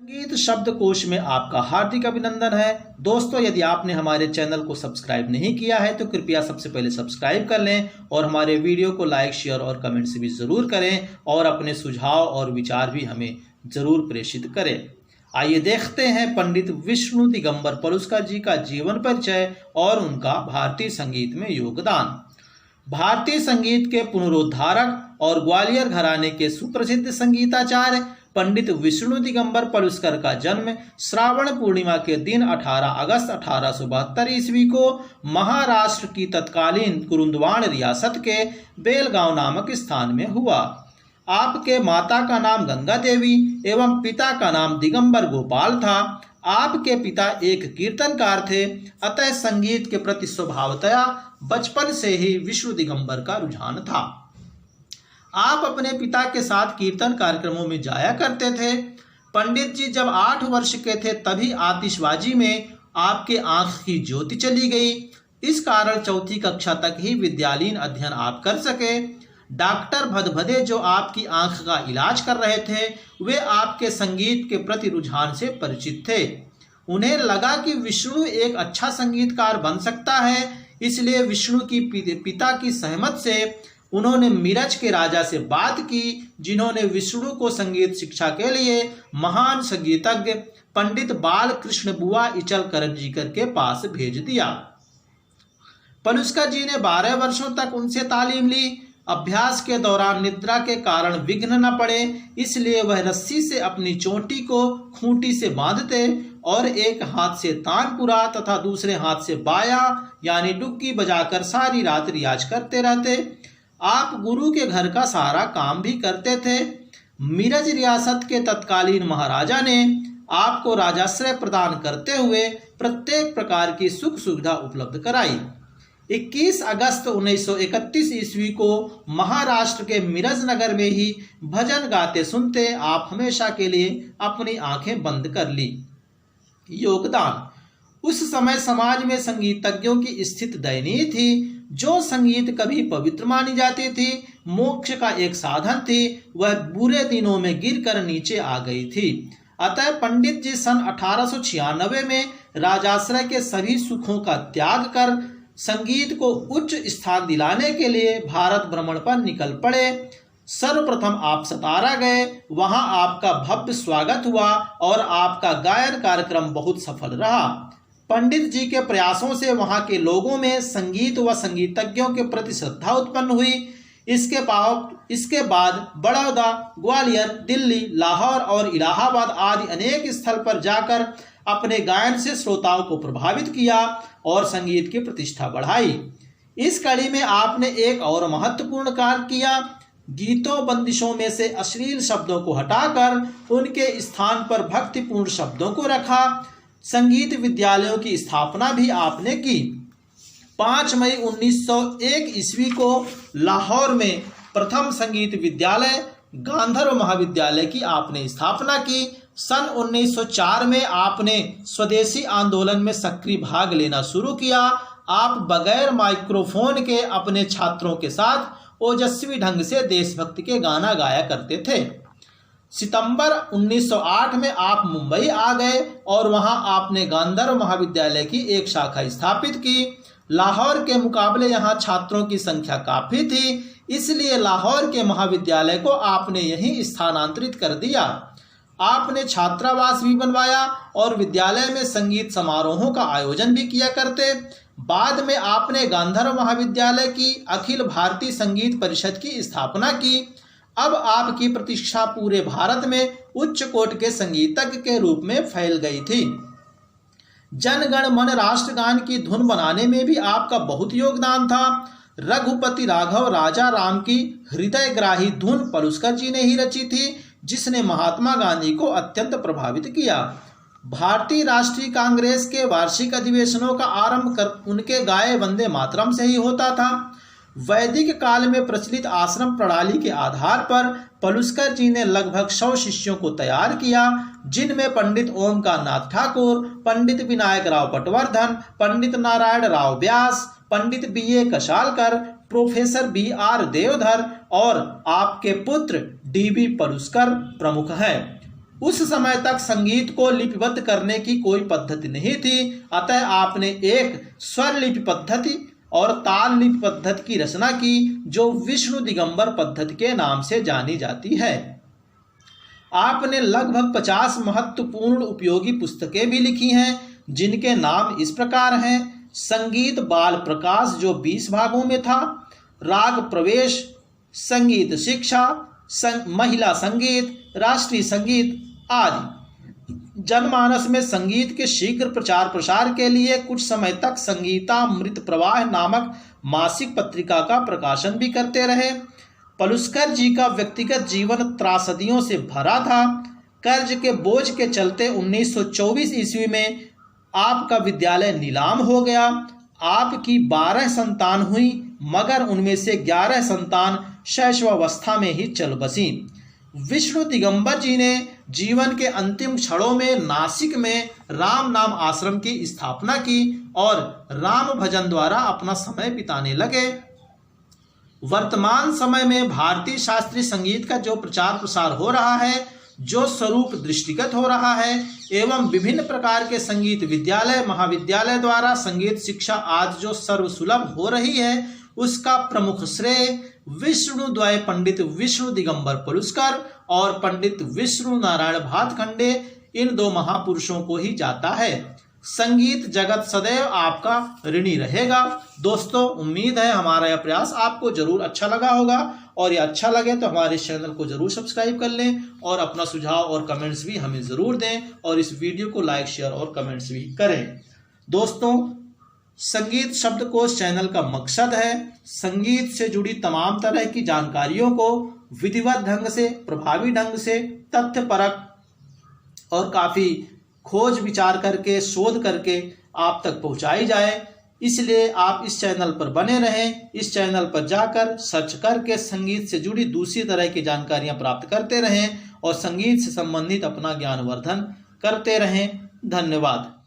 संगीत शब्दकोश में आपका हार्दिक अभिनंदन है। दोस्तों, यदि आपने हमारे चैनल को सब्सक्राइब नहीं किया है तो कृपया सबसे पहले सब्सक्राइब कर लें और हमारे वीडियो को लाइक, शेयर और कमेंट से भी ज़रूर करें और अपने सुझाव और विचार भी हमें ज़रूर प्रेषित करें। आइए देखते हैं पंडित विष्णु दिगंबर पलुस्कर जी का जीवन परिचय और उनका भारतीय संगीत में योगदान। भारतीय संगीत के पुनरुद्धारक और ग्वालियर घराने के सुप्रसिद्ध संगीताचार्य पंडित विष्णु दिगंबर पलुस्कर का जन्म श्रावण पूर्णिमा के दिन 18 अगस्त 1872 ईस्वी को महाराष्ट्र की तत्कालीन कुरुंदवाड़ रियासत के बेलगांव नामक स्थान में हुआ। आपके माता का नाम गंगा देवी एवं पिता का नाम दिगंबर गोपाल था। आपके पिता एक कीर्तनकार थे, अतः संगीत के प्रति स्वभावतया बचपन से ही विष्णु दिगंबर का रुझान था। आप अपने पिता के साथ कीर्तन कार्यक्रमों में जाया करते थे। पंडित जी जब 8 वर्ष के थे तभी आतिशबाजी में आपके आंख की ज्योति चली गई। इस कारण चौथी कक्षा तक ही विद्यालयीन अध्ययन आप कर सके। डॉक्टर भदभदे जो आपकी आंख का इलाज कर रहे थे वे आपके संगीत के प्रति रुझान से परिचित थे। उन्हें लगा कि विष्णु एक अच्छा संगीतकार बन सकता है, इसलिए विष्णु की पिता की सहमत से उन्होंने मिरज के राजा से बात की, जिन्होंने विष्णु को संगीत शिक्षा के लिए महान संगीतज्ञ पंडित बाल कृष्ण बुआ इचलकरन जीकर के पास भेज दिया। पलुस्कर जी ने 12 वर्षों तक उनसे तालीम ली। अभ्यास के दौरान निद्रा के कारण विघ्न न पड़े, इसलिए वह रस्सी से अपनी चोटी को खूंटी से बांधते और एक हाथ से तानपुरा तथा दूसरे हाथ से बाया यानी डुग्गी बजाकर सारी रात रियाज करते रहते। आप गुरु के घर का सारा काम भी करते थे। मिरज रियासत के तत्कालीन महाराजा ने आपको राजाश्रय प्रदान करते हुए प्रत्येक प्रकार की सुख सुविधा उपलब्ध कराई। 21 अगस्त 1931 ईस्वी को महाराष्ट्र के मिरज नगर में ही भजन गाते सुनते आप हमेशा के लिए अपनी आंखें बंद कर ली। योगदान। उस समय समाज में संगीतज्ञों की स्थिति दयनीय थी। जो संगीत कभी पवित्र मानी जाती थी, मोक्ष का एक साधन थी, वह बुरे दिनों में गिरकर नीचे आ गई थी। अतः पंडित जी सन 1896 में राजाश्रय के सभी सुखों का त्याग कर संगीत को उच्च स्थान दिलाने के लिए भारत भ्रमण पर निकल पड़े। सर्वप्रथम आप सतारा गए, वहां आपका भव्य स्वागत हुआ और आपका गायन कार्यक्रम बहुत सफल रहा। पंडित जी के प्रयासों से वहां के लोगों में संगीत व संगीतज्ञों के प्रति श्रद्धा उत्पन्न हुई। इसके बाद बड़ौदा, ग्वालियर, दिल्ली, लाहौर और इलाहाबाद आदि अनेक स्थल पर जाकर अपने गायन से श्रोताओं को प्रभावित किया और संगीत की प्रतिष्ठा बढ़ाई। इस कड़ी में आपने एक और महत्वपूर्ण कार्य किया। गीतों बंदिशों में से अश्लील शब्दों को हटाकर उनके स्थान पर भक्तिपूर्ण शब्दों को रखा। संगीत विद्यालयों की स्थापना भी आपने की। 5 मई 1901 ईस्वी को लाहौर में प्रथम संगीत विद्यालय गांधर्व महाविद्यालय की आपने स्थापना की। सन 1904 में आपने स्वदेशी आंदोलन में सक्रिय भाग लेना शुरू किया। आप बगैर माइक्रोफोन के अपने छात्रों के साथ ओजस्वी ढंग से देशभक्ति के गाना गाया करते थे। सितंबर 1908 में आप मुंबई आ गए और वहां आपने गांधर्व महाविद्यालय की एक शाखा स्थापित की। लाहौर के मुकाबले यहां छात्रों की संख्या काफी थी, इसलिए लाहौर के महाविद्यालय को आपने यहीं स्थानांतरित कर दिया। आपने छात्रावास भी बनवाया और विद्यालय में संगीत समारोहों का आयोजन भी किया करते। बाद में आपने गांधर्व महाविद्यालय की अखिल भारतीय संगीत परिषद की स्थापना की। अब आपकी प्रतिष्ठा पूरे भारत में उच्च कोटि के संगीतज्ञ के रूप में फैल गई थी। जनगण मन राष्ट्रगान की धुन बनाने में भी आपका बहुत योगदान था। रघुपति राघव राजा राम की हृदयग्राही धुन पलुस्कर जी ने ही रची थी, जिसने महात्मा गांधी को अत्यंत प्रभावित किया। भारतीय राष्ट्रीय कांग्रेस के वार्षिक अधिवेशनों का आरंभ कर उनके गाए वंदे मातरम से ही होता था। वैदिक काल में प्रचलित आश्रम प्रणाली के आधार पर पलुस्कर जी ने लगभग 100 शिष्यों को तैयार किया, जिनमें Pandit Omkar Nath Thakur, Pandit Vinayak Rao Patwardhan, Pandit Narayan Rao Vyas, Pandit B.A. Kashalkar, professor B.R. Deodhar और आपके पुत्र D.B. पलुस्कर प्रमुख हैं। उस समय तक संगीत को लिपिबद्ध करने की कोई पद्धति नहीं थी, अतः आपने एक स्वर लिपि पद्धति और ताल लिपि पद्धति की रचना की, जो विष्णु दिगंबर पद्धति के नाम से जानी जाती है। आपने लगभग 50 महत्वपूर्ण उपयोगी पुस्तकें भी लिखी हैं, जिनके नाम इस प्रकार हैं: संगीत बाल प्रकाश, जो 20 भागों में था, राग प्रवेश, संगीत शिक्षा, महिला संगीत, राष्ट्रीय संगीत आदि। जनमानस में संगीत के शीघ्र प्रचार प्रसार के लिए कुछ समय तक संगीतामृत प्रवाह नामक मासिक पत्रिका का प्रकाशन भी करते रहे। पलुस्कर जी का व्यक्तिगत जीवन त्रासदियों से भरा था। कर्ज के बोझ के चलते 1924 ईस्वी में आपका विद्यालय नीलाम हो गया। आपकी 12 संतान हुई, मगर उनमें से 11 संतान शैशवावस्था में ही चल बसी। विष्णु दिगंबर जी ने जीवन के अंतिम क्षणों में नासिक में राम नाम आश्रम की स्थापना की और राम भजन द्वारा अपना समय बिताने लगे। वर्तमान समय में भारतीय शास्त्रीय संगीत का जो प्रचार प्रसार हो रहा है, जो स्वरूप दृष्टिगत हो रहा है, एवं विभिन्न प्रकार के संगीत विद्यालय महाविद्यालय द्वारा संगीत शिक्षा आज जो सर्वसुलभ हो रही है, उसका प्रमुख श्रेय विष्णुद्वय पंडित विष्णु दिगंबर पलुस्कर और पंडित विष्णु नारायण भातखंडे, इन दो महापुरुषों को ही जाता है। संगीत जगत सदैव आपका ऋणी रहेगा। दोस्तों, उम्मीद है हमारा यह प्रयास आपको जरूर अच्छा लगा होगा, और यह अच्छा लगे तो हमारे चैनल को जरूर सब्सक्राइब कर लें और अपना सुझाव और कमेंट्स भी हमें जरूर दें, और इस वीडियो को लाइक शेयर और कमेंट्स भी करें। दोस्तों, संगीत शब्दकोश चैनल का मकसद है संगीत से जुड़ी तमाम तरह की जानकारियों को विधिवत ढंग से, प्रभावी ढंग से, तथ्यपरक और काफी खोज विचार करके, शोध करके आप तक पहुंचाई जाए। इसलिए आप इस चैनल पर बने रहें। इस चैनल पर जाकर सर्च करके संगीत से जुड़ी दूसरी तरह की जानकारियां प्राप्त करते रहें और संगीत से संबंधित अपना ज्ञानवर्धन करते रहें। धन्यवाद।